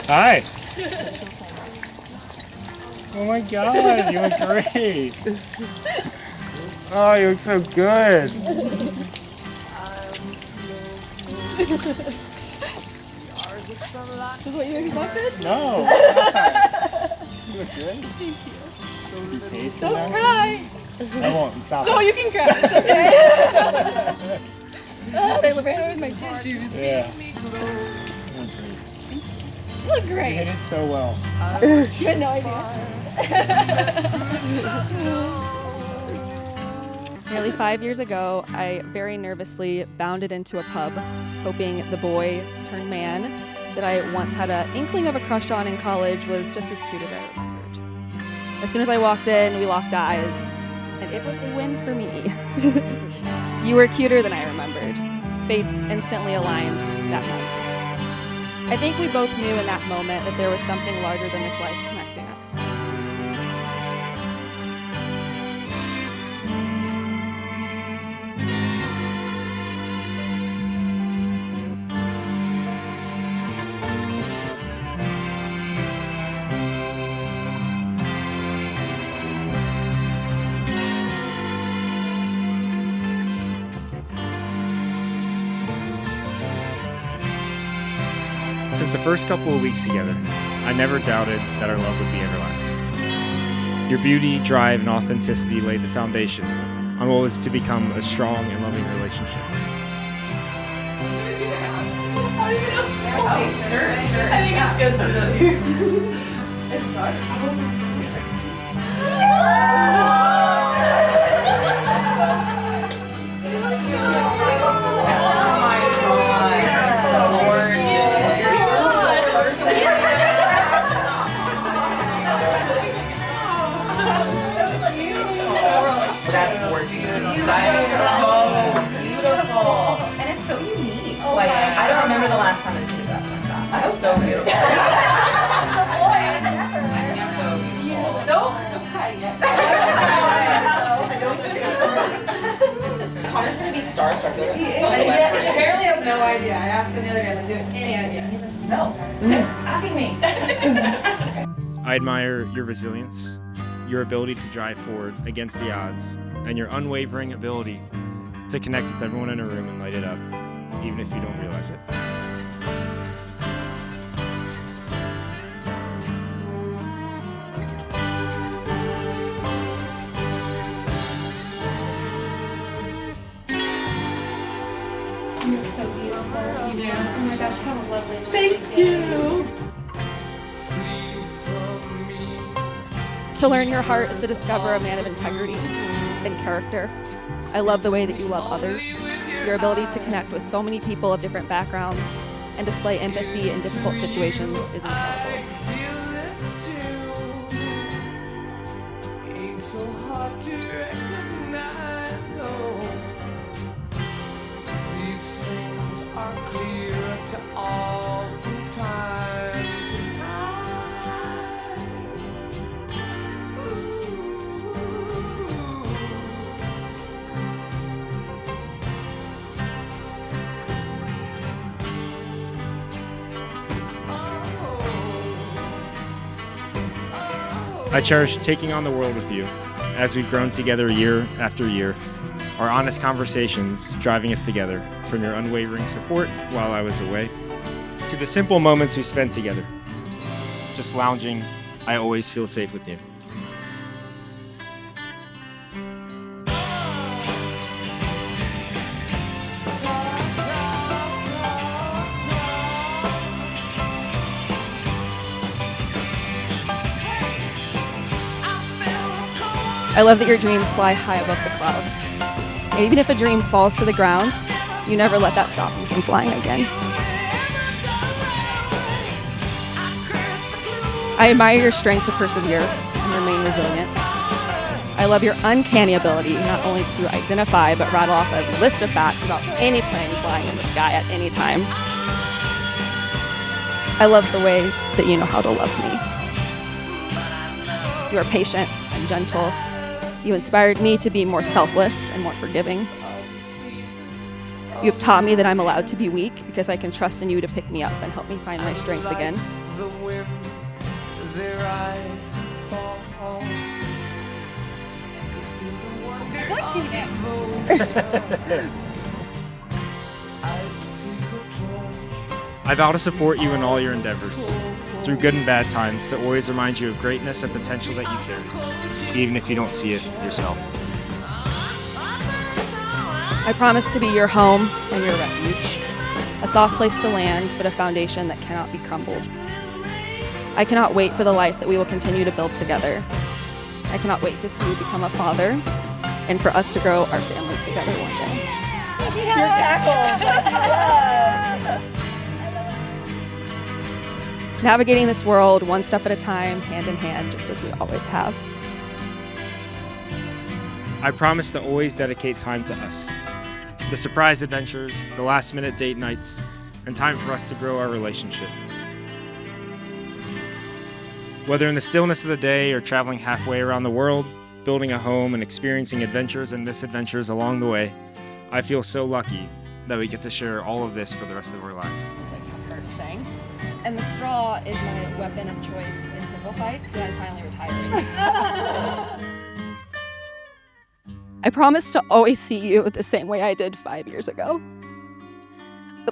Hi. Oh my God, you look great. Oh, you look so good. Is what you expected? No. You look good. Thank you. You paid for Don't that? cry. I won't. Stop. No, you can cry. It's okay. Oh, they look right with my tissues. Yeah. You look You great. hit it so well. You had no idea. Nearly 5 years ago, I very nervously bounded into a pub, hoping the boy turned man that I once had an inkling of a crush on in college was just as cute as I remembered. As soon as I walked in, we locked eyes, and it was a win for me. You were cuter than I remembered. Fates instantly aligned that night. I think we both knew in that moment that there was something larger than this life connecting us. Since the first couple of weeks together, I never doubted that our love would be everlasting. Your beauty, drive, and authenticity laid the foundation on what was to become a strong and loving relationship. I think it's good for the It's dark. That's gorgeous. That is so beautiful. And it's so unique. Like, I don't remember the last time I've seen a dress like that. That's so beautiful. It's so beautiful. Don't cry yet. Connor's gonna be starstruck. He apparently has no idea. I asked him the other day, like, do you have any idea? He's like, no. Asking me. I admire your resilience, your ability to drive forward against the odds, and your unwavering ability to connect with everyone in a room and light it up, even if you don't realize it. You're so beautiful. You do. Oh my gosh, have a lovely life. Thank you. To learn your heart is to discover a man of integrity and character. I love the way that you love others. Your ability to connect with so many people of different backgrounds and display empathy in difficult situations is incredible. I cherish taking on the world with you as we've grown together year after year, our honest conversations driving us together, from your unwavering support while I was away, to the simple moments we spent together. Just lounging, I always feel safe with you. I love that your dreams fly high above the clouds. And even if a dream falls to the ground, you never let that stop you from flying again. I admire your strength to persevere and remain resilient. I love your uncanny ability not only to identify but rattle off a list of facts about any plane flying in the sky at any time. I love the way that you know how to love me. You are patient and gentle. You inspired me to be more selfless and more forgiving. You have taught me that I'm allowed to be weak because I can trust in you to pick me up and help me find my strength again. the wind, they rise and fall. You're going to see me next. I vow to support you in all your endeavors, through good and bad times, to always remind you of greatness and potential that you carry, even if you don't see it yourself. I promise to be your home and your refuge, a soft place to land, but a foundation that cannot be crumbled. I cannot wait for the life that we will continue to build together. I cannot wait to see you become a father and for us to grow our family together one day. Your cackle. Navigating this world one step at a time, hand in hand, just as we always have. I promise to always dedicate time to us. The surprise adventures, the last-minute date nights, and time for us to grow our relationship. Whether in the stillness of the day or traveling halfway around the world, building a home and experiencing adventures and misadventures along the way, I feel so lucky that we get to share all of this for the rest of our lives. It's like a hurt thing. And the straw is my weapon of choice in timber fights that I'm finally retiring. I promise to always see you the same way I did 5 years ago.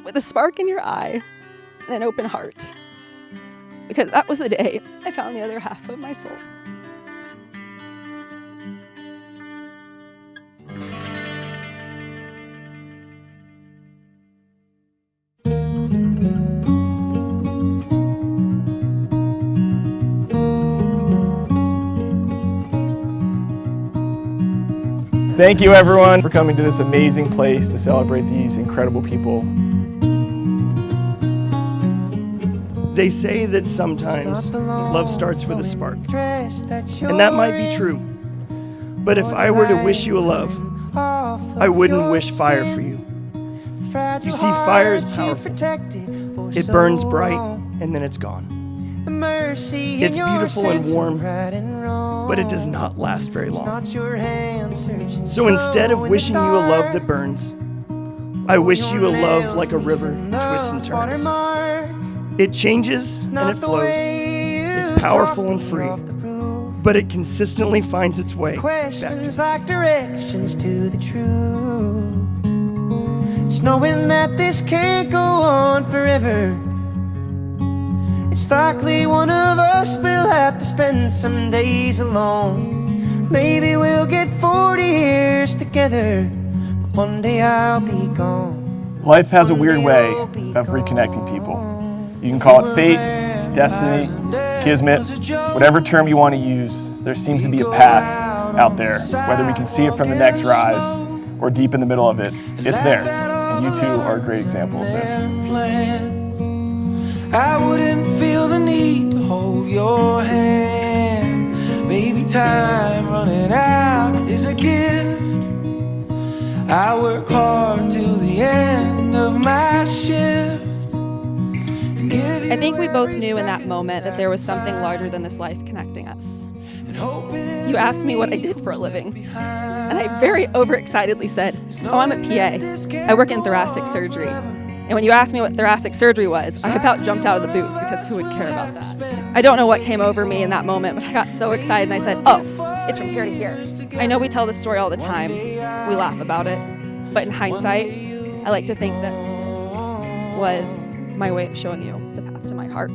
With a spark in your eye and an open heart. Because that was the day I found the other half of my soul. Thank you everyone for coming to this amazing place to celebrate these incredible people. They say that sometimes love starts with a spark, and that might be true. But if I were to wish you a love, I wouldn't wish fire for you. You see, fire is powerful. It burns bright and then it's gone. It's beautiful and warm, but it does not last very long. So instead of wishing you a love that burns, I wish you a love like a river twists and turns. It changes and it flows. It's powerful and free, but it consistently finds its way back to the sea. Directions to the truth. It's knowing that this can't go on forever. It's likely one of us will have to spend some days alone. Maybe we'll get 40 years together, but one day I'll be gone. Life has a weird way of reconnecting people. You can call it fate, destiny, kismet, whatever term you want to use. There seems to be a path out there, whether we can see it from the next rise or deep in the middle of it. It's there, and you two are a great example of this. I wouldn't feel the need to hold your hand. Maybe time running out is a gift. I work hard till the end of my shift. I think we both knew in that moment that there was something larger than this life connecting us. You asked me what I did for a living, and I very overexcitedly said, "Oh, I'm a PA. I work in thoracic surgery." And when you asked me what thoracic surgery was, I about jumped out of the booth because who would care about that? I don't know what came over me in that moment, but I got so excited and I said, "Oh, it's from here to here." I know we tell this story all the time. We laugh about it. But in hindsight, I like to think that this was my way of showing you the path to my heart.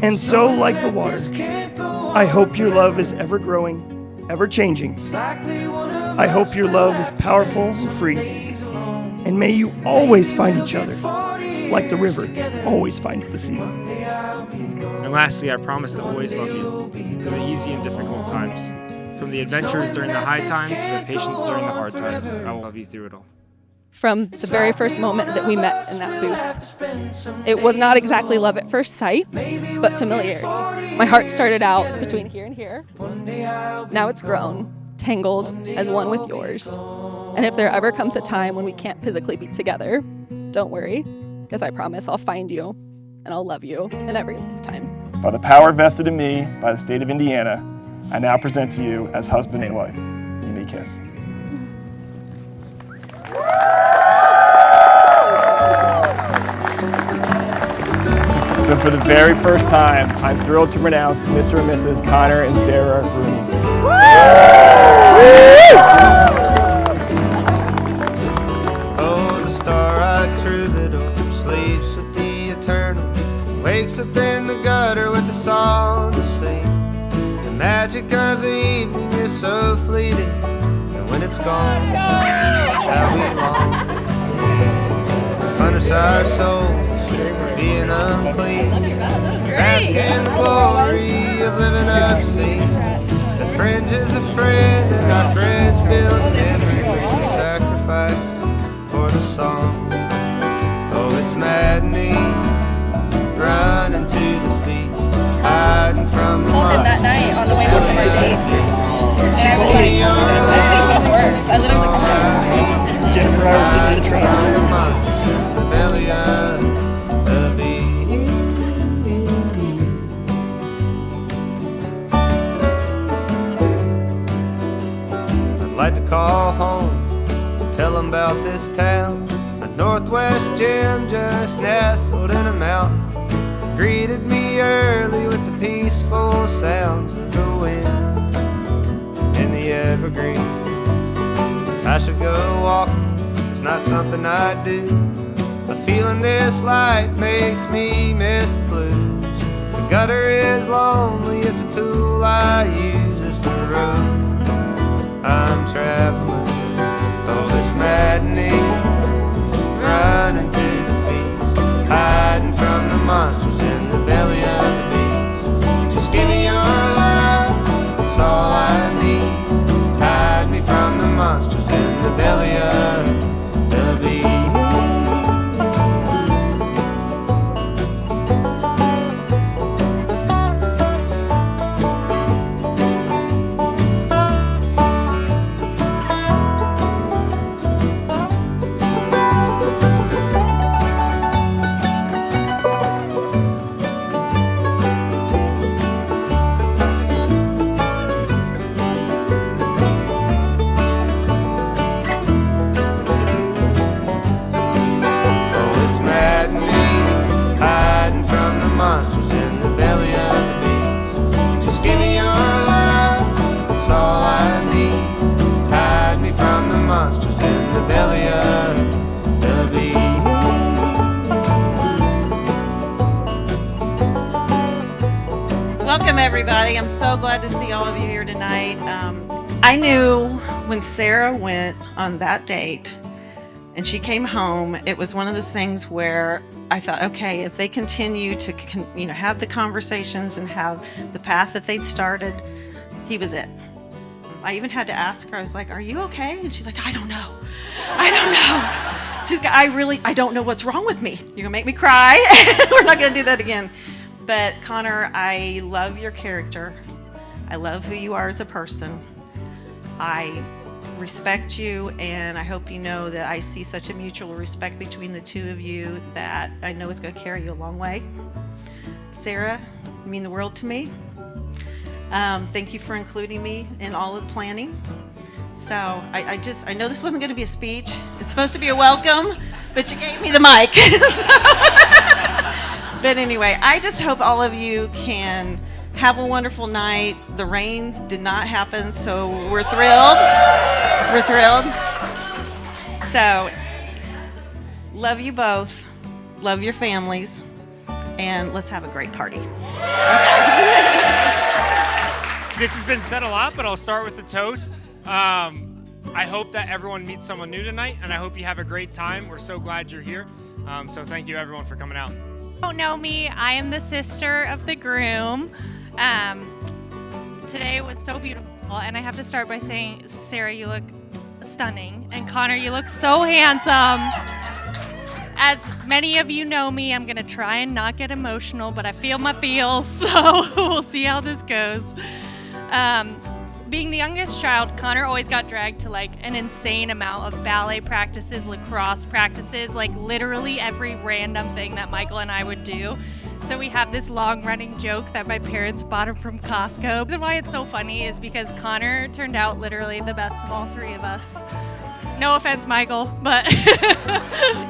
And so, like the water, I hope your love is ever growing, ever changing. I hope your love is powerful and free. And may you always find each other, like the river always finds the sea. And lastly, I promise to always love you through the easy and difficult times. From the adventures during the high times to the patience during the hard times, I will love you through it all. From the very first moment that we met in that booth. It was not exactly love at first sight, but familiarity. My heart started out between here and here. Now it's grown, tangled as one with yours. And if there ever comes a time when we can't physically be together, don't worry, because I promise I'll find you and I'll love you in every lifetime. By the power vested in me by the state of Indiana, I now present to you as husband and wife. You may kiss. So for the very first time, I'm thrilled to pronounce Mr. and Mrs. Connor and Sara Rooney. Oh, the star-eyed troubadour sleeps with the eternal, wakes up in the gutter with a song to sing. The magic of the evening is so fleeting, and when it's gone, how we long to punish our souls for being unclean, bask in the glory of living obscene. The fringe is a friend, and our friends build memories of sacrifice for the song. Oh, it's maddening, running to the feast, hiding from the Called him that night on the way home from our date. And I was like, words. I literally was like, Jennifer and I were sitting in the train. I'd like to call home, tell them about this town. A northwest gem just nestled in a mountain, greeted me early with the peaceful sounds of the wind in the evergreen. I should go walking, it's not something I do, but feeling this light makes me miss the blues. The gutter is lonely, it's a tool I use, it's the road I'm traveling. Oh, it's maddening, running to the feast, hiding from the monsters in the belly of the beast. Just give me your love, that's all I need. Hide me from the monsters in the belly of the beast. Welcome, everybody. I'm so glad to see all of you here tonight. I knew when Sara went on that date and she came home, it was one of those things where I thought, okay, if they continue to have the conversations and have the path that they'd started, he was it. I even had to ask her, I was like, are you okay? And she's like, I don't know. She's like, I don't know what's wrong with me. You're gonna make me cry. We're not gonna do that again. But Connor, I love your character. I love who you are as a person. I respect you, and I hope you know that I see such a mutual respect between the two of you that I know it's going to carry you a long way. Sara, you mean the world to me. Thank you for including me in all of the planning. So I know this wasn't going to be a speech. It's supposed to be a welcome, but you gave me the mic. But anyway, I just hope all of you can have a wonderful night. The rain did not happen, so we're thrilled. We're thrilled. So, love you both. Love your families. And let's have a great party. This has been said a lot, but I'll start with the toast. I hope that everyone meets someone new tonight, and I hope you have a great time. We're so glad you're here. So thank you, everyone, for coming out. Don't know me, I am the sister of the groom. Today was so beautiful, and I have to start by saying, Sara, you look stunning, and Connor, you look so handsome. As many of you know me, I'm gonna try and not get emotional, but I feel my feels, so we'll see how this goes. Being the youngest child, Connor always got dragged to like an insane amount of ballet practices, lacrosse practices, like literally every random thing that Michael and I would do. So we have this long-running joke that my parents bought him from Costco. And why it's so funny is because Connor turned out literally the best of all three of us. No offense, Michael, but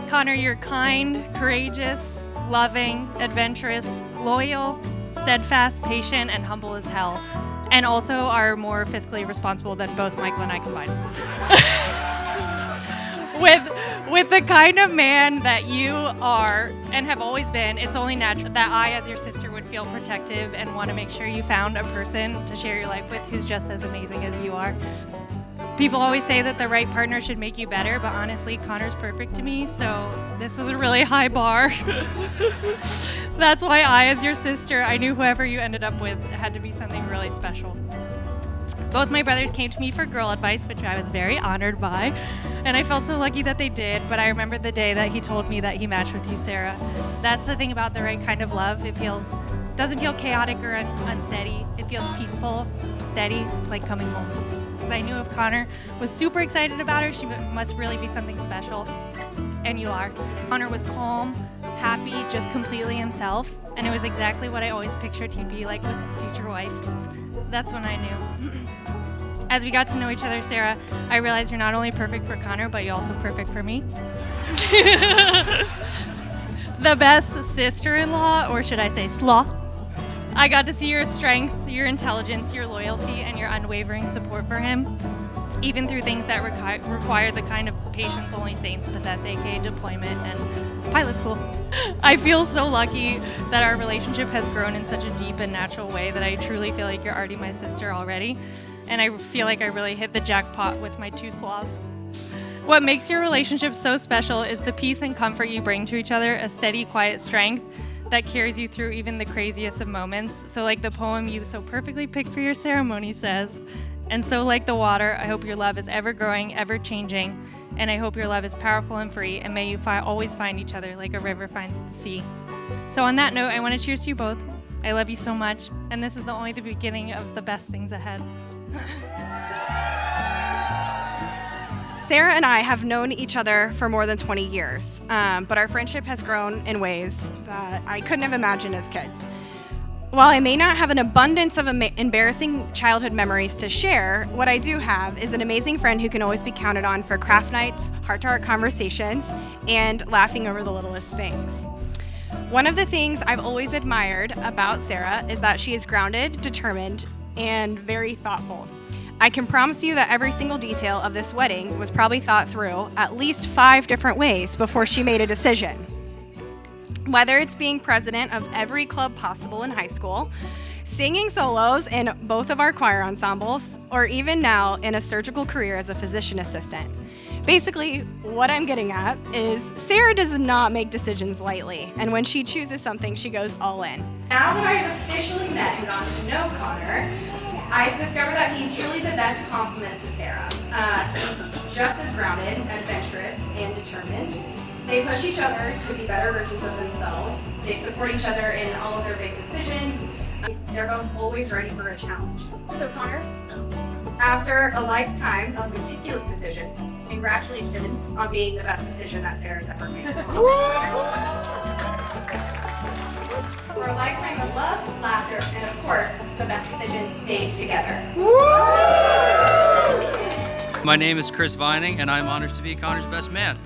Connor, you're kind, courageous, loving, adventurous, loyal, steadfast, patient, and humble as hell. And also are more fiscally responsible than both Michael and I combined. With the kind of man that you are and have always been, it's only natural that I, as your sister, would feel protective and want to make sure you found a person to share your life with who's just as amazing as you are. People always say that the right partner should make you better, but honestly, Connor's perfect to me, so this was a really high bar. That's why I, as your sister, I knew whoever you ended up with had to be something really special. Both my brothers came to me for girl advice, which I was very honored by, and I felt so lucky that they did, but I remember the day that he told me that he matched with you, Sara. That's the thing about the right kind of love. It doesn't feel chaotic or unsteady. It feels peaceful, steady, like coming home. I knew if Connor was super excited about her, she must really be something special, and you are. Connor was calm, happy, just completely himself, and it was exactly what I always pictured he'd be like with his future wife. That's when I knew. As we got to know each other, Sara, I realized you're not only perfect for Connor, but you're also perfect for me. The best sister-in-law, or should I say slaw. I got to see your strength, your intelligence, your loyalty, and your unwavering support for him, even through things that require the kind of patience only saints possess, aka deployment and pilot school. I feel so lucky that our relationship has grown in such a deep and natural way that I truly feel like you're already my sister already, and I feel like I really hit the jackpot with my two slaws. What makes your relationship so special is the peace and comfort you bring to each other, a steady, quiet strength that carries you through even the craziest of moments. So like the poem you so perfectly picked for your ceremony says, and so like the water, I hope your love is ever growing, ever changing, and I hope your love is powerful and free, and may you always find each other like a river finds the sea. So on that note, I want to cheers to you both. I love you so much, and this is only the beginning of the best things ahead. Sara and I have known each other for more than 20 years, but our friendship has grown in ways that I couldn't have imagined as kids. While I may not have an abundance of embarrassing childhood memories to share, what I do have is an amazing friend who can always be counted on for craft nights, heart-to-heart conversations, and laughing over the littlest things. One of the things I've always admired about Sara is that she is grounded, determined, and very thoughtful. I can promise you that every single detail of this wedding was probably thought through at least 5 different ways before she made a decision. Whether it's being president of every club possible in high school, singing solos in both of our choir ensembles, or even now in a surgical career as a physician assistant. Basically, what I'm getting at is Sara does not make decisions lightly, and when she chooses something, she goes all in. Now that I have officially met and gotten to know Connor, I've discovered that he's truly the best complement to Sara. He's just as grounded, adventurous, and determined. They push each other to be better versions of themselves. They support each other in all of their big decisions. They're both always ready for a challenge. So Connor, after a lifetime of meticulous decision, congratulations on being the best decision that Sara's ever made. For a lifetime of love, laughter, and of course, the best decisions made together. My name is Chris Vining, and I'm honored to be Connor's best man.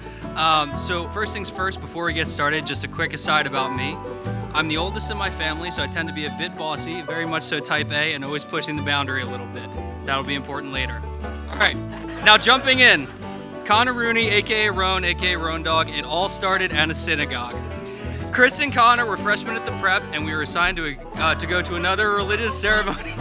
So first things first, before we get started, just a quick aside about me. I'm the oldest in my family, so I tend to be a bit bossy, very much so type A, and always pushing the boundary a little bit. That'll be important later. All right, now jumping in. Connor Rooney, aka Roan, aka Roan Dog, it all started at a synagogue. Chris and Connor were freshmen at the prep, and we were assigned to go to another religious ceremony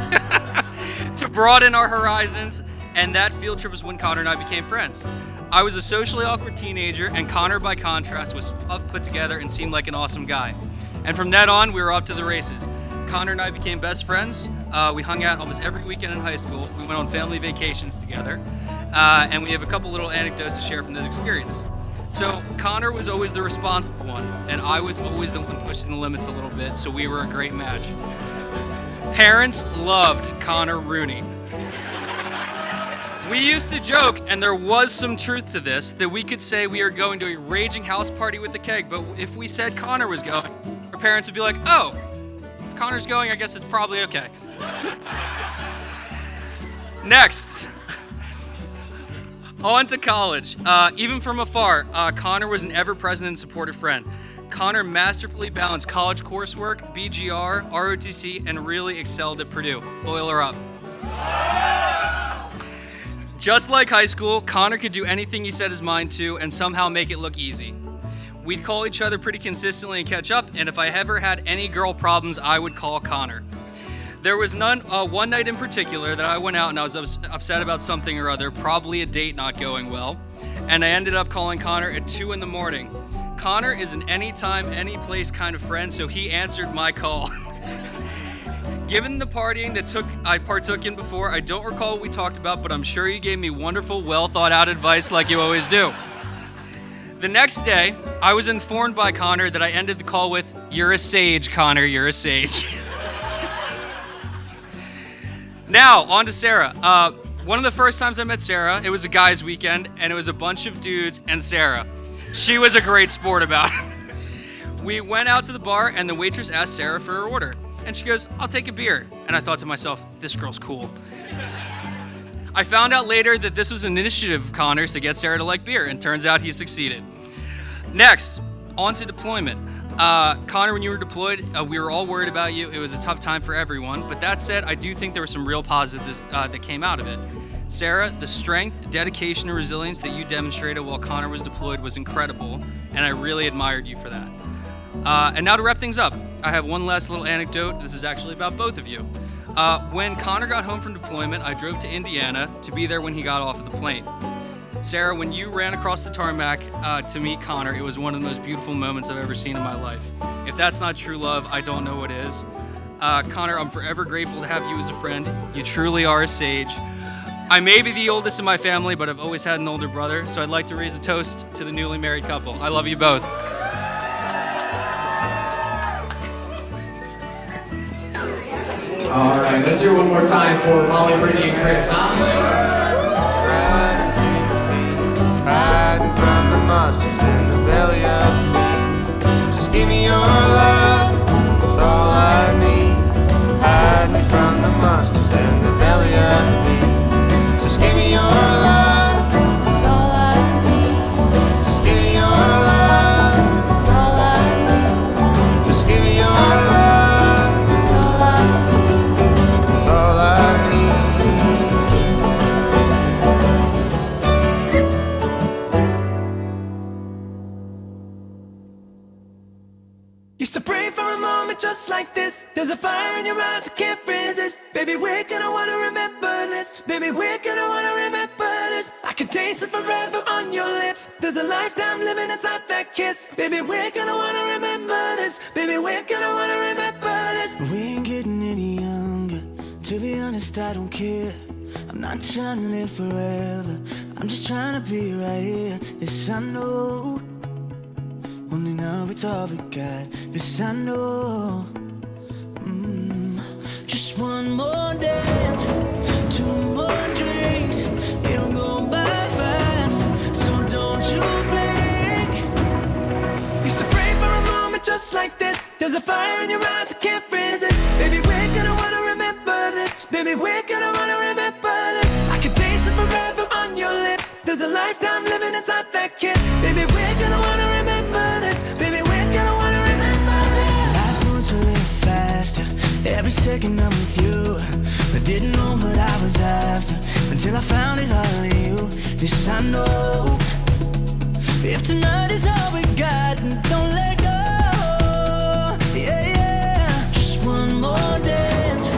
to broaden our horizons, and that field trip was when Connor and I became friends. I was a socially awkward teenager, and Connor, by contrast, was tough, put together, and seemed like an awesome guy. And from that on, we were off to the races. Connor and I became best friends. We hung out almost every weekend in high school. We went on family vacations together, and we have a couple little anecdotes to share from those experiences. So Connor was always the responsible one, and I was always the one pushing the limits a little bit, so we were a great match. Parents loved Connor Rooney. We used to joke, and there was some truth to this, that we could say we are going to a raging house party with the keg, but if we said Connor was going, our parents would be like, oh, if Connor's going, I guess it's probably okay. Next. On to college. Even from afar, Connor was an ever-present and supportive friend. Connor masterfully balanced college coursework, BGR, ROTC, and really excelled at Purdue. Boiler up. Just like high school, Connor could do anything he set his mind to and somehow make it look easy. We'd call each other pretty consistently and catch up, and if I ever had any girl problems, I would call Connor. There was one night in particular that I went out and I was upset about something or other, probably a date not going well, and I ended up calling Connor at 2 in the morning. Connor is an anytime, any place kind of friend, so he answered my call. Given the partying that I partook in before, I don't recall what we talked about, but I'm sure you gave me wonderful, well thought out advice like you always do. The next day, I was informed by Connor that I ended the call with, "You're a sage, Connor, you're a sage." Now, on to Sara. One of the first times I met Sara, it was a guy's weekend, and it was a bunch of dudes and Sara. She was a great sport about it. We went out to the bar, and the waitress asked Sara for her order. And she goes, "I'll take a beer." And I thought to myself, this girl's cool. I found out later that this was an initiative of Connor's to get Sara to like beer, and turns out he succeeded. Next, on to deployment. Connor, when you were deployed, we were all worried about you. It was a tough time for everyone. But that said, I do think there were some real positives that came out of it. Sara, the strength, dedication, and resilience that you demonstrated while Connor was deployed was incredible, and I really admired you for that. And now to wrap things up, I have one last little anecdote. This is actually about both of you. When Connor got home from deployment, I drove to Indiana to be there when he got off of the plane. Sara, when you ran across the tarmac to meet Connor, it was one of the most beautiful moments I've ever seen in my life. If that's not true love, I don't know what is. Connor, I'm forever grateful to have you as a friend. You truly are a sage. I may be the oldest in my family, but I've always had an older brother, so I'd like to raise a toast to the newly married couple. I love you both. All right, let's hear one more time for Molly, Brittany, and Chris, Hiding from the monsters in the belly of the beast. Just give me your love, that's all I need. Hide me from the monsters in the belly of the beast. Just give me your love, that's all I need. Just give me your love, that's all I need. Just give me your love, that's all I need. That's all I need. Used to pray for a moment just like this. There's a fire in your eyes I can't resist. Baby, we're gonna wanna remember this. Baby, we're gonna wanna remember this. I can taste it forever on your lips. There's a lifetime living inside that kiss. Baby, we're gonna wanna remember this. Baby, we're gonna wanna remember this. We ain't getting any younger. To be honest, I don't care. I'm not trying to live forever. I'm just trying to be right here. This I know. Only now it's all we got. This I know. Just one more dance, 2 more drinks. It'll go by fast, so don't you blink. Used to pray for a moment just like this. There's a fire in your eyes I can't resist. Baby, we're gonna wanna remember this. Baby, we're gonna wanna remember this. I can taste it forever on your lips. There's a lifetime living inside that kiss. Baby, we're gonna wanna remember this. Baby, we're gonna wanna remember this. Life moves a little faster. Every second I'm with you. I didn't know what I was after until I found it all in you. This I know. If tonight is all we got, don't let go. Yeah, yeah. Just one more dance,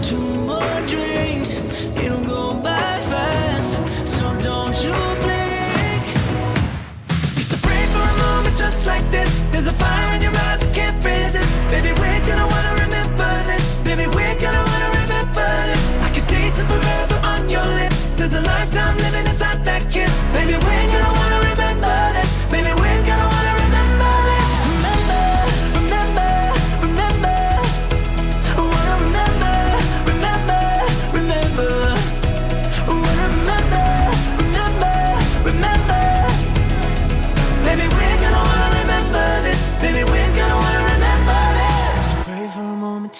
2 more drinks. It'll go by fast, so don't you blink. Used to pray for a moment just like this. There's a fire in your eyes I can't resist. Baby, we're gonna wanna remember this. Baby, we're gonna wanna remember this. I can taste it forever on your lips. There's a lifetime living inside that kiss. Baby, we're gonna wanna remember this. Baby, we're gonna wanna remember this. Remember, remember, remember. Wanna remember, remember, remember. Wanna remember.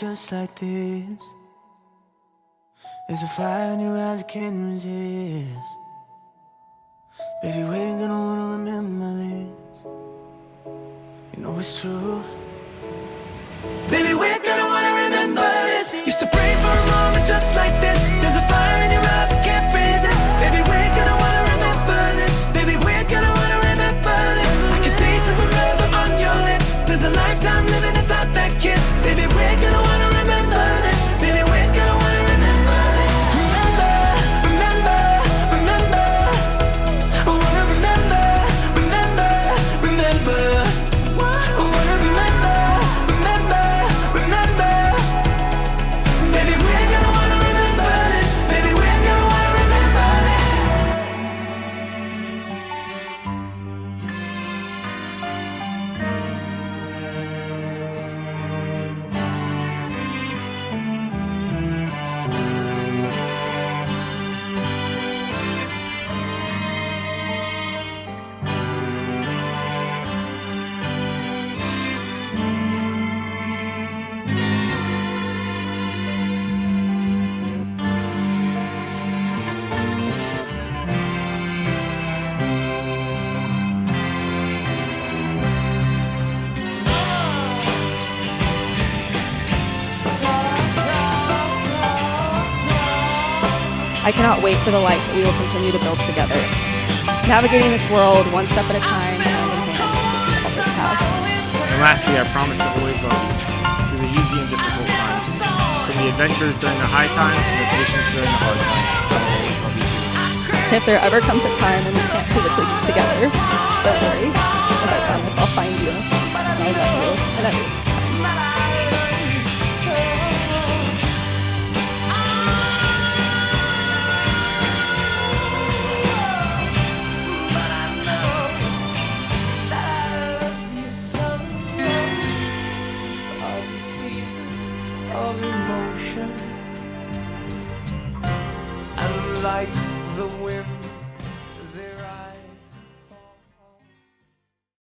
just like this. There's a fire in your eyes I can't resist. Baby, we're gonna wanna remember this. You know it's true. Baby, we're gonna wanna remember this. Used to pray for a moment just like this. There's a fire in your eyes I can't resist. Baby, we're gonna wanna remember this. Baby, we're gonna wanna remember this. I can taste it forever on your lips. There's a lifetime living inside that kiss. Baby, we're gonna wanna remember this. Baby, we're gonna wanna remember this. Remember, remember, remember. I wanna remember, remember, remember. I wanna remember, remember, remember. Baby, we're gonna wanna remember this. Baby, we're gonna wanna remember this. I cannot wait for the life that we will continue to build together. Navigating this world one step at a time, hand in hand, just as we always have. And lastly, I promise to always love you through the easy and difficult times. From the adventures during the high times to the patience during the hard times. I will always love you. And if there ever comes a time when we can't physically be together, don't worry, because I promise I'll find you. And I love you. I love you.